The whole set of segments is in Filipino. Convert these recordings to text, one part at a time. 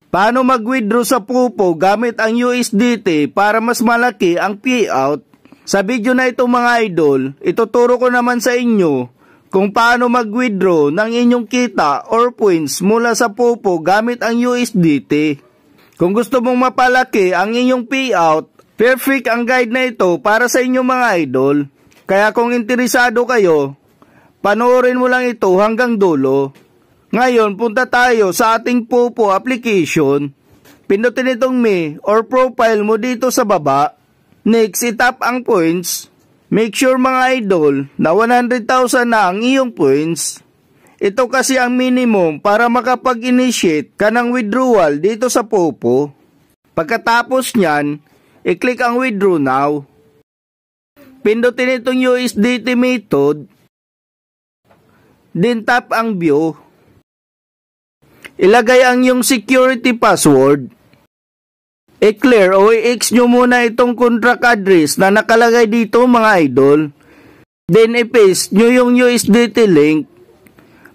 Paano mag-withdraw sa Pupo gamit ang USDT para mas malaki ang payout? Sa video na ito mga idol, ituturo ko naman sa inyo kung paano mag-withdraw ng inyong kita or points mula sa Pupo gamit ang USDT. Kung gusto mong mapalaki ang inyong payout, perfect ang guide na ito para sa inyong mga idol. Kaya kung interesado kayo, panoorin mo lang ito hanggang dulo. Ngayon, punta tayo sa ating Pupo application. Pindutin itong me or profile mo dito sa baba. Next, itap ang points. Make sure mga idol na 100,000 na ang iyong points. Ito kasi ang minimum para makapag-initiate ka ng withdrawal dito sa Pupo. Pagkatapos nyan, i-click ang withdraw now. Pindutin itong USDT method. Then tap ang view. Ilagay ang iyong security password. I-clear o i-X nyo muna itong contract address na nakalagay dito mga idol. Then i-paste nyo yung USDT link.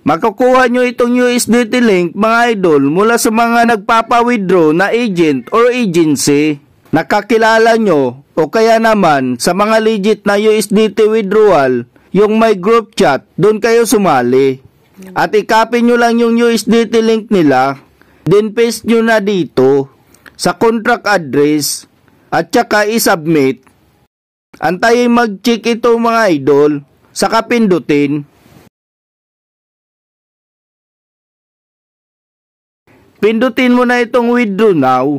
Makukuha nyo itong USDT link mga idol mula sa mga nagpapa-withdraw na agent or agency. Nakakilala nyo o kaya naman sa mga legit na USDT withdrawal, yung may group chat, doon kayo sumali. At i-copy nyo lang yung USDT link nila, then paste nyo na dito sa contract address at saka i-submit. Antayin mag-check ito mga idol, saka pindutin. Pindutin mo na itong withdraw now.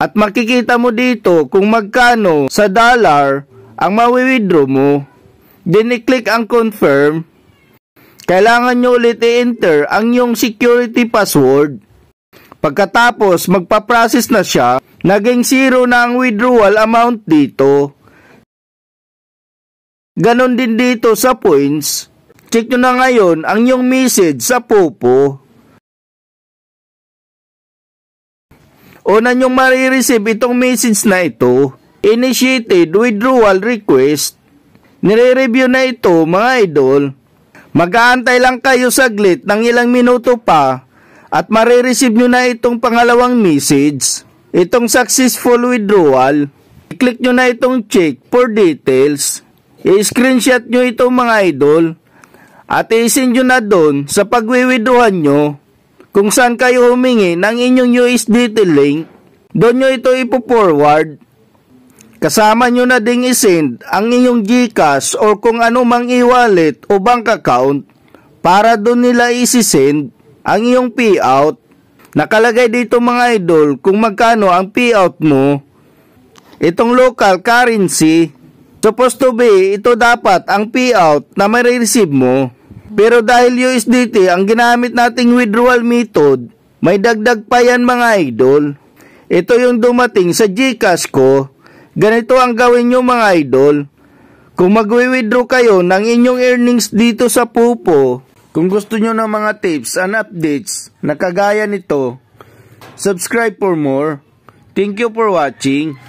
At makikita mo dito kung magkano sa dollar ang mawi-withdraw mo. Then i-click ang confirm. Kailangan nyo ulit i-enter ang iyong security password. Pagkatapos magpa-process na siya, naging 0 na ang withdrawal amount dito. Ganon din dito sa points. Check nyo na ngayon ang iyong message sa Pupo. Una nyong marireceive itong message na ito, initiated withdrawal request. Nire-review na ito mga idol. Mag-aantay lang kayo saglit ng ilang minuto pa at marireceive nyo na itong pangalawang message. Itong successful withdrawal. I-click nyo na itong check for details. I-screenshot nyo ito mga idol at i-send nyo na doon sa pag-withdrawan nyo kung saan kayo humingi ng inyong USDT link. Doon nyo ito ipo-forward. Kasama nyo na ding isend ang inyong GCash or kung ano mang e-wallet o bank account para doon nila isisend ang iyong payout. Nakalagay dito mga idol kung magkano ang payout mo. Itong local currency, supposed to be ito dapat ang payout na may-receive mo. Pero dahil USDT ang ginamit nating withdrawal method, may dagdag pa yan mga idol. Ito yung dumating sa GCash ko. Ganito ang gawin nyo mga idol. Kung mag-withdraw kayo ng inyong earnings dito sa Pupo, kung gusto nyo ng mga tips and updates na kagaya nito, subscribe for more. Thank you for watching.